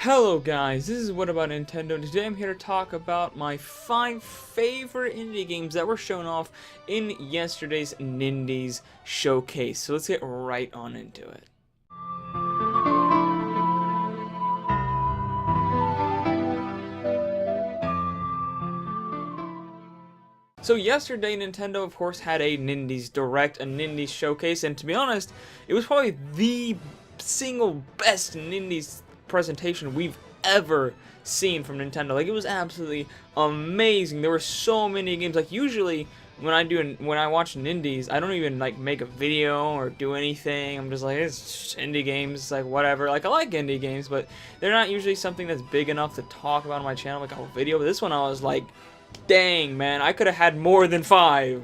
Hello guys, this is What About Nintendo. Today I'm here to talk about my 5 favorite indie games that were shown off in yesterday's Nindies Showcase. So let's get right on into it. So yesterday, Nintendo, of course, had a Nindies Direct, a Nindies Showcase, and to be honest, it was probably the single best Nindies presentation we've ever seen from Nintendo. Like, it was absolutely amazing. There were so many games. Like, usually when I watch Nindies, I don't even like make a video or do anything. I'm just like, it's just indie games. It's like whatever. Like, I like indie games, but they're not usually something that's big enough to talk about on my channel, like a whole video. But this one, I was like, dang, man, I could have had more than 5.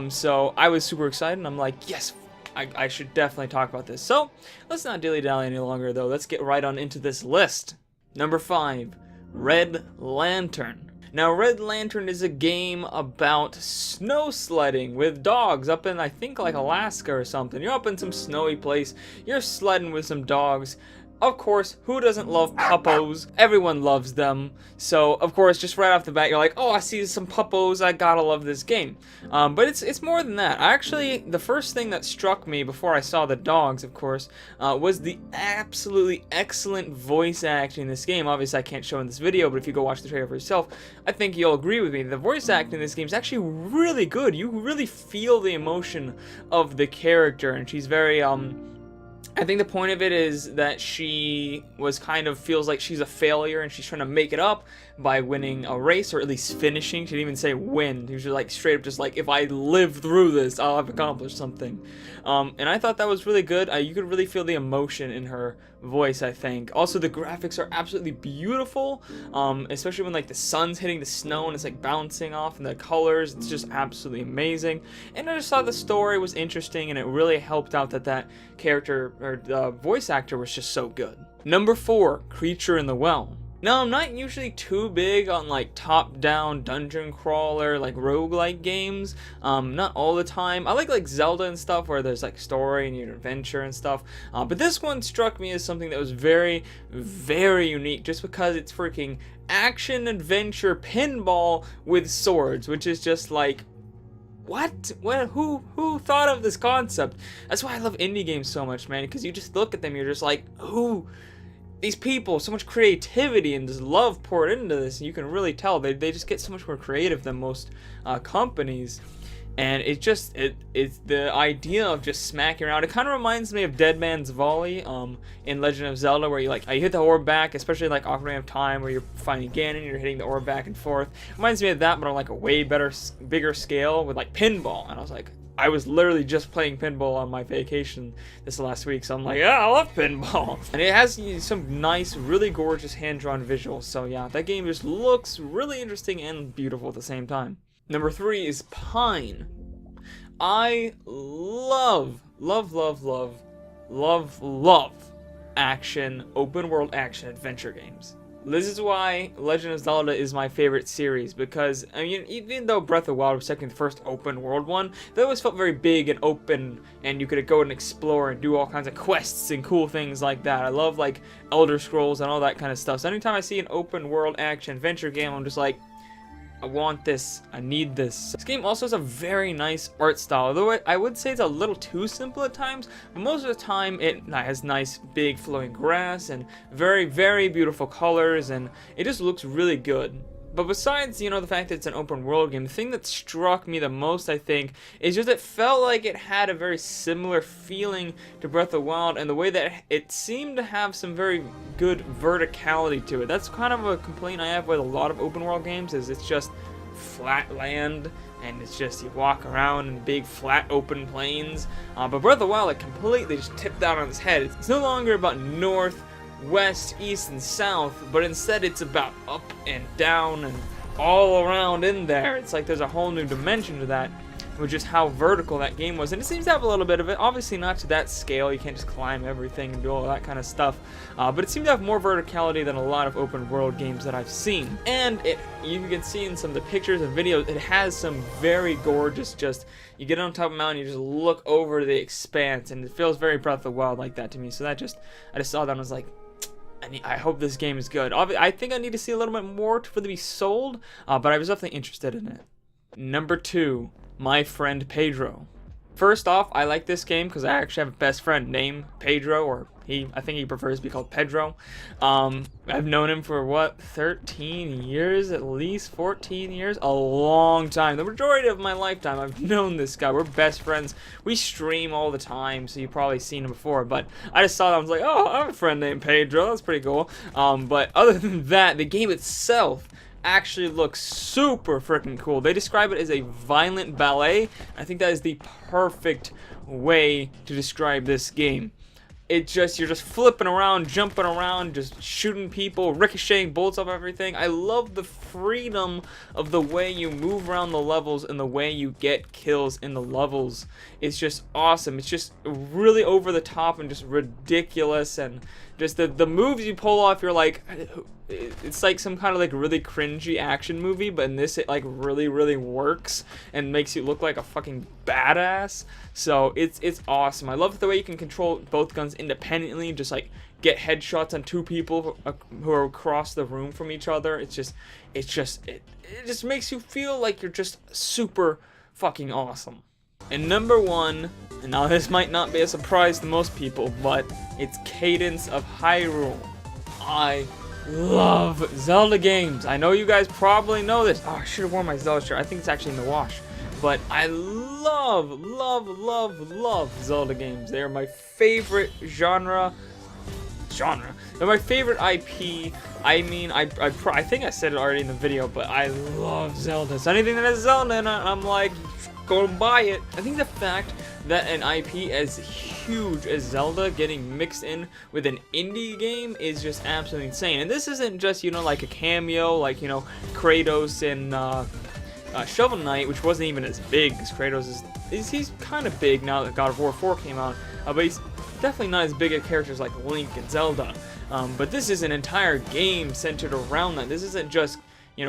So I was super excited, and I'm like, yes, I should definitely talk about this. So let's not dilly-dally any longer, though. Let's get right on into this list. Number 5, Red Lantern. Now, Red Lantern is a game about snow sledding with dogs up in, I think, like Alaska or something. You're up in some snowy place. You're sledding with some dogs. Of course, who doesn't love puppos? Everyone loves them. So, of course, just right off the bat, you're like, oh, I see some puppos, I gotta love this game. But it's more than that. Actually, the first thing that struck me before I saw the dogs, of course, was the absolutely excellent voice acting in this game. Obviously, I can't show in this video, but if you go watch the trailer for yourself, I think you'll agree with me. The voice acting in this game is actually really good. You really feel the emotion of the character, and she's very, I think the point of it is that she feels like she's a failure and she's trying to make it up by winning a race, or at least finishing. She didn't even say win. She was like straight up just like, if I live through this, I'll have accomplished something. And I thought that was really good. You could really feel the emotion in her voice, I think. Also, the graphics are absolutely beautiful, especially when like the sun's hitting the snow and it's like bouncing off, and the colors, it's just absolutely amazing. And I just thought the story was interesting, and it really helped out that that character, or the voice actor, was just so good. Number 4, Creature in the Well. Now, I'm not usually too big on like top-down dungeon crawler, like roguelike games. Not all the time. I like Zelda and stuff where there's like story and your adventure and stuff. But this one struck me as something that was very, very unique, just because it's freaking action adventure pinball with swords, which is just like, what? Who thought of this concept? That's why I love indie games so much, man, because you just look at them, you're just like, who? These people, so much creativity and just love poured into this, and you can really tell they just get so much more creative than most companies. And it's the idea of just smacking around. It kind of reminds me of Dead Man's Volley in Legend of Zelda, where you hit the orb back, especially like Ocarina of Time, where you're finding Ganon and you're hitting the orb back and forth. Reminds me of that, but on like a way bigger scale with like pinball. And I was like, I was literally just playing pinball on my vacation this last week, so I'm like, yeah, I love pinball. And it has some nice, really gorgeous hand-drawn visuals, so yeah, that game just looks really interesting and beautiful at the same time. Number 3 is Pine. I love action, open world action adventure games. This is why Legend of Zelda is my favorite series, because, I mean, even though Breath of the Wild was technically the first open world one, they always felt very big and open, and you could go and explore and do all kinds of quests and cool things like that. I love, like, Elder Scrolls and all that kind of stuff. So anytime I see an open world action adventure game, I'm just like, I want this, I need this. This game also has a very nice art style, although I would say it's a little too simple at times, but most of the time it has nice big flowing grass and very, very beautiful colors, and it just looks really good. But besides, the fact that it's an open world game, the thing that struck me the most, I think, is just it felt like it had a very similar feeling to Breath of the Wild, and the way that it seemed to have some very good verticality to it. That's kind of a complaint I have with a lot of open world games, is it's just flat land, and it's just you walk around in big flat open plains. But Breath of the Wild, like, completely just tipped that on its head. It's no longer about north, west, east, and south, but instead it's about up and down and all around in there. It's like there's a whole new dimension to that, with just how vertical that game was. And it seems to have a little bit of it, obviously not to that scale, you can't just climb everything and do all that kind of stuff, but it seemed to have more verticality than a lot of open world games that I've seen. And you can see in some of the pictures and videos, it has some very gorgeous, just, you get on top of a mountain, you just look over the expanse, and it feels very Breath of the Wild like that to me. So I just saw that and was like, I hope this game is good. I think I need to see a little bit more for it to be sold, but I was definitely interested in it. Number 2, My Friend Pedro. First off, I like this game because I actually have a best friend named Pedro, or I think he prefers to be called Pedro. I've known him for what, 13 years at least, 14 years, a long time. The majority of my lifetime I've known this guy. We're best friends. We stream all the time, so you've probably seen him before, but I just saw that, I was like, oh, I have a friend named Pedro, that's pretty cool. But other than that, the game itself actually looks super freaking cool. They describe it as a violent ballet. I think that is the perfect way to describe this game. You're just flipping around, jumping around, just shooting people, ricocheting bullets off everything. I love the freedom of the way you move around the levels and the way you get kills in the levels. It's just awesome. It's just really over the top and just ridiculous, and just the moves you pull off, you're like, it's like some kind of like really cringy action movie, but in this it like really works and makes you look like a fucking badass. So it's awesome. I love the way you can control both guns independently, just like get headshots on 2 people who are across the room from each other. It just makes you feel like you're just super fucking awesome. And number 1, and now this might not be a surprise to most people, but it's Cadence of Hyrule. I love Zelda games. I know you guys probably know this. Oh, I should have worn my Zelda shirt. I think it's actually in the wash. But I love Zelda games. They are my favorite genre. They're my favorite IP. I mean, I think I said it already in the video, but I love Zelda. So anything that has Zelda in it, I'm like, go and buy it. I think the fact that an IP as huge as Zelda getting mixed in with an indie game is just absolutely insane. And this isn't just, like a cameo, like, Kratos in Shovel Knight, which wasn't even as big as Kratos is. He's kind of big now that God of War 4 came out, but he's definitely not as big a characters like Link and Zelda. But this is an entire game centered around that. This isn't just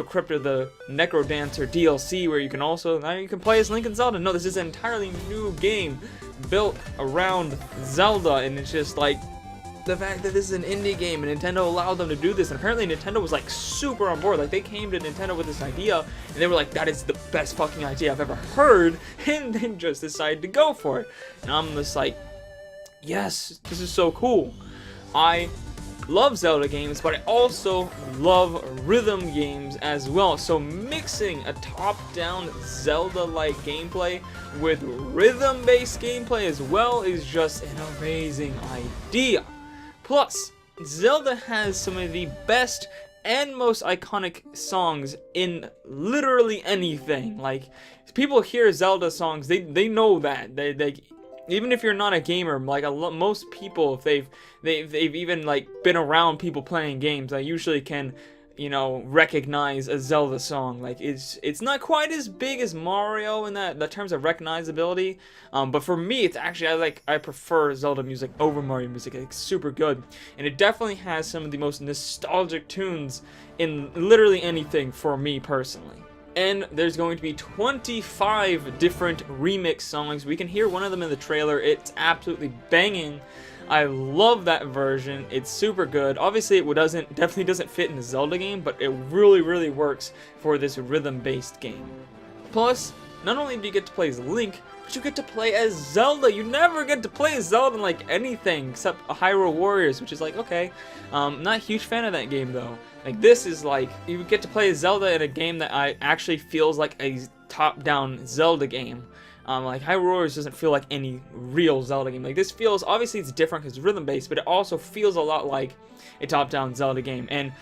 Crypto the Necrodancer DLC where you can play as Link and Zelda. No, this is an entirely new game built around Zelda, and it's just like the fact that this is an indie game and Nintendo allowed them to do this, and apparently Nintendo was like super on board. Like they came to Nintendo with this idea and they were like, that is the best fucking idea I've ever heard, and then just decided to go for it. And I'm just like, yes, this is so cool. I love Zelda games, but I also love rhythm games as well. So mixing a top-down Zelda-like gameplay with rhythm-based gameplay as well is just an amazing idea. Plus, Zelda has some of the best and most iconic songs in literally anything. Like, people hear Zelda songs, they know that. They even if you're not a gamer, like most people, if they've even like been around people playing games, I usually can, recognize a Zelda song. Like it's not quite as big as Mario in that terms of recognizability, but for me, it's actually I prefer Zelda music over Mario music. It's super good, and it definitely has some of the most nostalgic tunes in literally anything for me personally. And there's going to be 25 different remix songs. We can hear one of them in the trailer. It's absolutely banging. I love that version. It's super good. Obviously, it definitely doesn't fit in the Zelda game, but it really works for this rhythm-based game. Plus, not only do you get to play as Link, but you get to play as Zelda. You never get to play as Zelda in like anything except Hyrule Warriors, which is like, okay. Not a huge fan of that game though. Like this is like, you get to play as Zelda in a game that actually feels like a top-down Zelda game. Like Hyrule Warriors doesn't feel like any real Zelda game. Like this feels, obviously it's different because it's rhythm-based, but it also feels a lot like a top-down Zelda game. And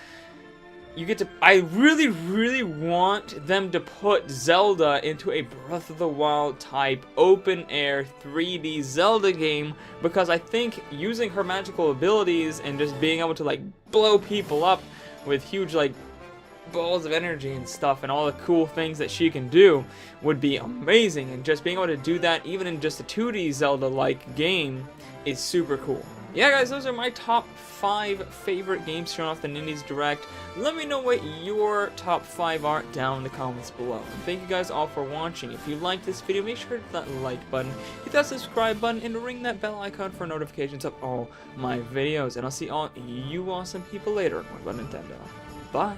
you get to, I really want them to put Zelda into a Breath of the Wild type open-air 3D Zelda game, because I think using her magical abilities and just being able to like blow people up with huge like balls of energy and stuff, and all the cool things that she can do would be amazing. And just being able to do that even in just a 2D Zelda-like game is super cool. Yeah, guys, those are my top 5 favorite games shown off the Nindies Direct. Let me know what your top 5 are down in the comments below. And thank you guys all for watching. If you liked this video, make sure to hit that like button, hit that subscribe button, and ring that bell icon for notifications of all my videos. And I'll see all you awesome people later. What about Nintendo? Bye.